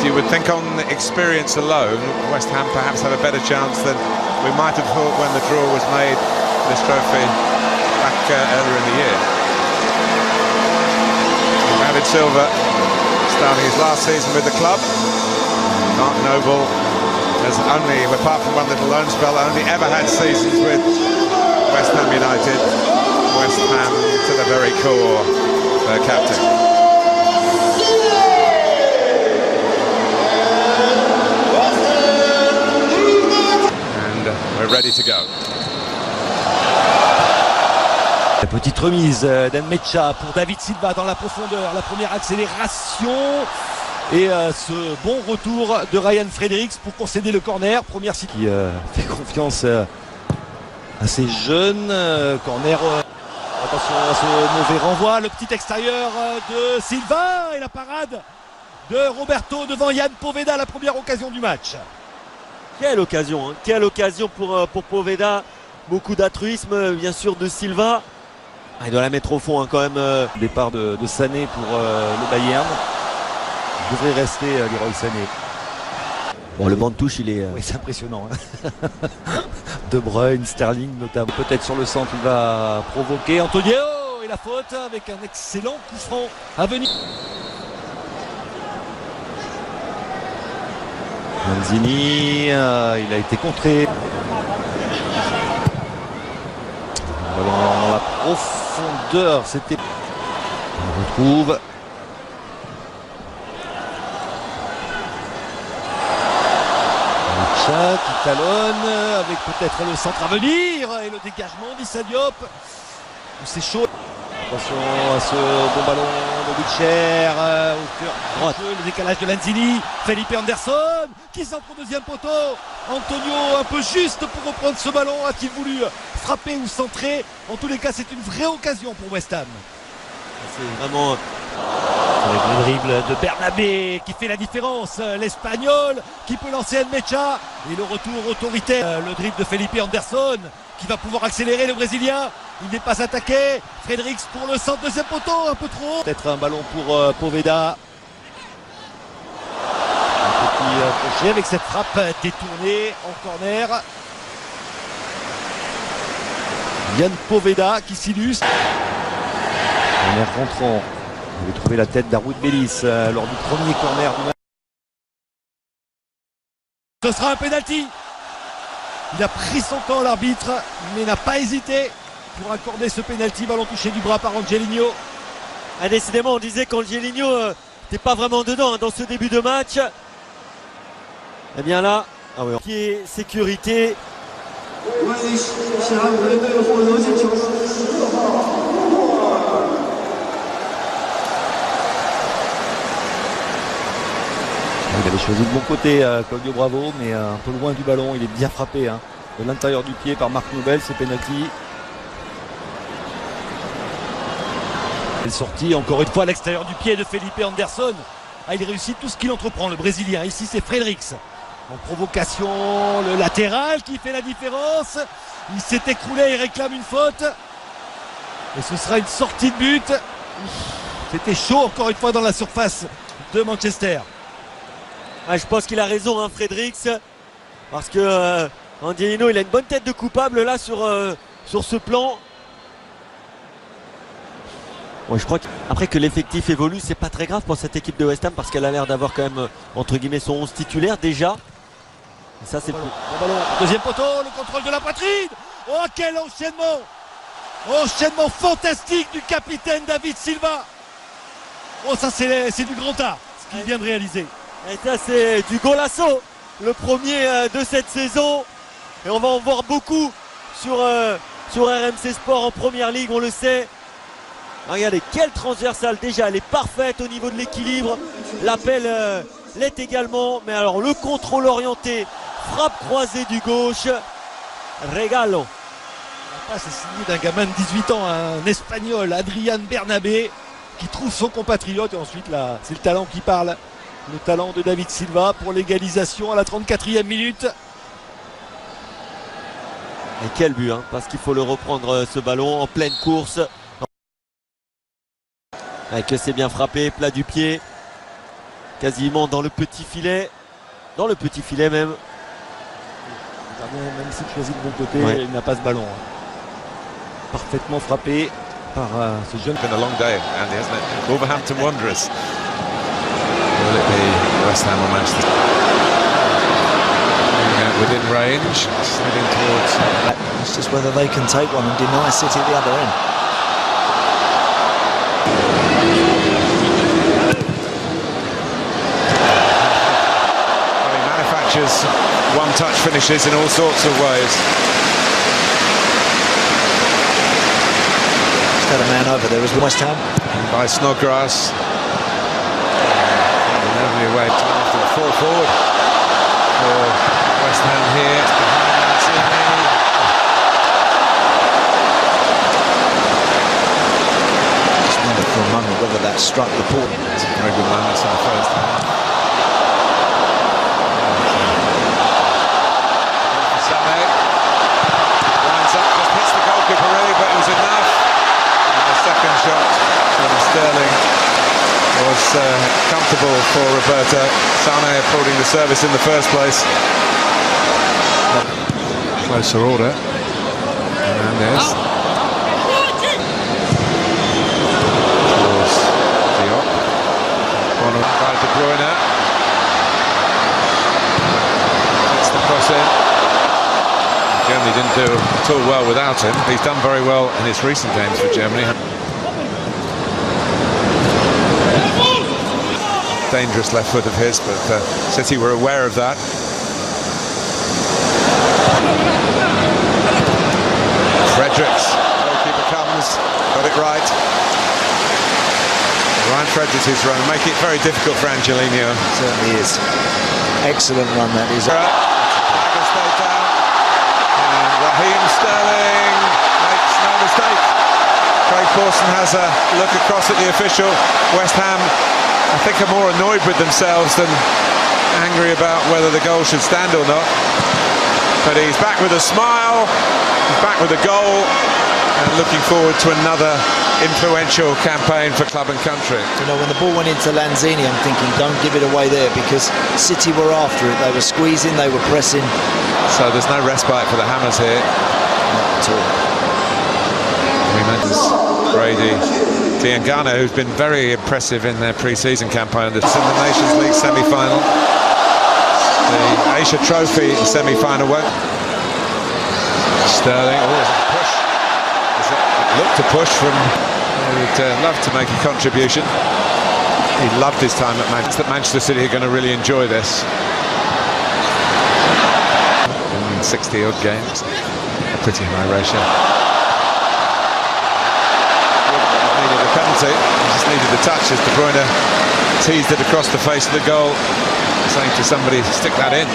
you would think on experience alone, West Ham perhaps had a better chance than we might have thought when the draw was made for this trophy back earlier in the year. David Silva starting his last season with the club. Mark Noble has only, apart from one little loan spell, only ever had seasons with West Ham United. West Ham to the very core, their captain. And we're ready to go. La petite remise d'Enmecha pour David Silva dans la profondeur, la première accélération et ce bon retour de Ryan Fredericks pour concéder le corner. Première qui fait confiance à ces jeunes. Corner, attention à ce mauvais renvoi, le petit extérieur de Silva et la parade de Roberto devant Yann Poveda, la première occasion du match. Quelle occasion, hein. Quelle occasion pour Poveda. Beaucoup d'altruisme bien sûr de Silva. Il doit la mettre au fond hein, quand même. Départ de Sané pour le Bayern. Il devrait rester Leroy Sané. Bon, le banc de touche il est... Oui, c'est impressionnant. Hein. De Bruyne, Sterling notamment. Peut-être sur le centre il va provoquer Antonio et la faute avec un excellent coup franc à venir. Lanzini, il a été contré. Dans la profondeur, c'était... On retrouve... Chat qui talonne avec peut-être le centre à venir et le dégagement d'Issa Diop. C'est chaud. Attention à ce bon ballon de Wilshere au cœur droit. Le décalage de Lanzini. Felipe Anderson qui centre au deuxième poteau. Antonio un peu juste pour reprendre ce ballon. A-t-il voulu frapper ou centrer? En tous les cas, c'est une vraie occasion pour West Ham. C'est vraiment... Avec le dribble de Bernabé qui fait la différence, l'Espagnol qui peut lancer Enmecha et le retour autoritaire, le dribble de Felipe Anderson qui va pouvoir accélérer le Brésilien, il n'est pas attaqué, Fredericks pour le centre, deuxième poteau, un peu trop. Peut-être un ballon pour Poveda. Un petit crochet avec cette frappe détournée en corner. Yann Poveda qui s'illustre. Corner rentrant. Il avait trouvé la tête d'Arwood Bellis lors du premier corner du match. Ce sera un penalty. Il a pris son temps l'arbitre, mais n'a pas hésité pour accorder ce penalty. Ballon touché du bras par Angelino. Ah, décidément, on disait qu'Angelino n'était pas vraiment dedans hein, dans ce début de match. Eh bien là, qui est sécurité. Il avait choisi le bon côté, Claudio Bravo, mais un peu loin du ballon. Il est bien frappé hein, de l'intérieur du pied par Marc Nobel. C'est penalty. Il est sorti encore une fois à l'extérieur du pied de Felipe Anderson. Ah, il réussit tout ce qu'il entreprend, le Brésilien. Ici, c'est Fredericks. En provocation, le latéral qui fait la différence. Il s'est écroulé, il réclame une faute. Et ce sera une sortie de but. C'était chaud encore une fois dans la surface de Manchester. Ah, je pense qu'il a raison, hein, Fredericks, parce que Angelino, il a une bonne tête de coupable là sur ce plan. Ouais, je crois qu'après que l'effectif évolue, c'est pas très grave pour cette équipe de West Ham parce qu'elle a l'air d'avoir quand même entre guillemets son 11 titulaire déjà. Et ça c'est bon ballon. Deuxième poteau, le contrôle de la poitrine. Oh quel enchaînement! Enchaînement fantastique du capitaine David Silva. Oh ça c'est du grand art ce qu'il vient de réaliser. Et ça c'est du golasso, le premier de cette saison. Et on va en voir beaucoup sur RMC Sport en première ligue, on le sait. Regardez, quelle transversale déjà, elle est parfaite au niveau de l'équilibre. L'appel l'est également, mais alors le contrôle orienté, frappe croisée du gauche, regalo. C'est signé d'un gamin de 18 ans, un Espagnol, Adrian Bernabé, qui trouve son compatriote. Et ensuite, là, c'est le talent qui parle. Le talent de David Silva pour l'égalisation à la 34e minute. Et quel but, hein, parce qu'il faut le reprendre ce ballon en pleine course. Que c'est bien frappé, plat du pied. quasiment dans le petit filet. Dans le petit filet même. Le gardien, même s'il choisit le bon côté, Ouais. il n'a pas ce ballon. Parfaitement frappé par ce jeune. Been a long day, Andy, hasn't it? Wolverhampton Wanderers. Will it be West Ham or Manchester? Within range, heading towards. It's just whether they can take one and deny City at the other end. Well, he manufactures one-touch finishes in all sorts of ways. He's got a man over there as West Ham. By Snodgrass. Lovely way to after the fall forward for West Ham here. It's behind Mancini. Just wondered for a moment whether that struck the port. Some very good moments in the first half. Sané winds up, just hits the goalkeeper really, but it was enough. And the second shot from Sterling was comfortable for Roberto. Sané applauding the service in the first place. Closer order. Hernandez. Towards Diop. One by De Bruyne. Gets the cross in. Germany didn't do at all well without him. He's done very well in his recent games for Germany. Dangerous left foot of his, but City were aware of that. Fredericks, goalkeeper comes, got it right. Ryan Fredericks is run, make it very difficult for Angelino. Certainly is. Excellent run that is. Tiger stayed down, and Raheem Sterling makes no mistake. Craig Pawson has a look across at the official. West Ham, I think, are more annoyed with themselves than angry about whether the goal should stand or not. But he's back with a smile, he's back with a goal, and looking forward to another influential campaign for club and country. You know, when the ball went into Lanzini, I'm thinking, don't give it away there, because City were after it. They were squeezing, they were pressing. So there's no respite for the Hammers here. Not at all. Mendes, Brady, Diangana, who's been very impressive in their pre-season campaign. It's in the Nations League semi-final. The Asia Trophy semi-final won't. Sterling, oh, there's a push. Look to push from. He'd love to make a contribution. He loved his time at Manchester. Manchester City are going to really enjoy this. In 60-odd games, a pretty high ratio. Needed a penalty. He just needed the touch as De Bruyne teased it across the face of the goal, saying to somebody, stick that in.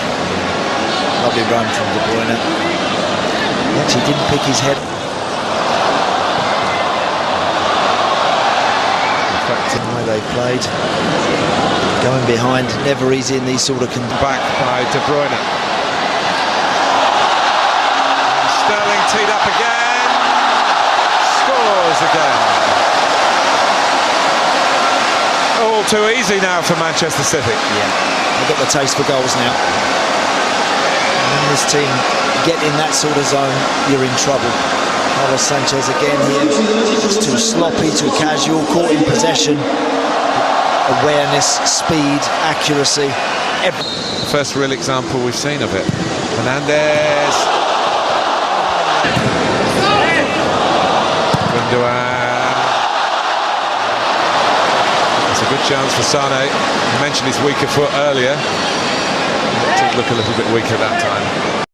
Lovely run from De Bruyne. He actually didn't pick his head. In the way they played, going behind, never easy in these sort of Back by De Bruyne. And Sterling teed up again, scores again. All too easy now for Manchester City. Yeah, they've got the taste for goals now. And when this team get in that sort of zone, you're in trouble. Carlos Sanchez again here, just too sloppy, too casual, caught in possession. Awareness, speed, accuracy. First real example we've seen of it. Hernandez. Gundogan. It's a good chance for Sané. You mentioned his weaker foot earlier. It did look a little bit weaker that time.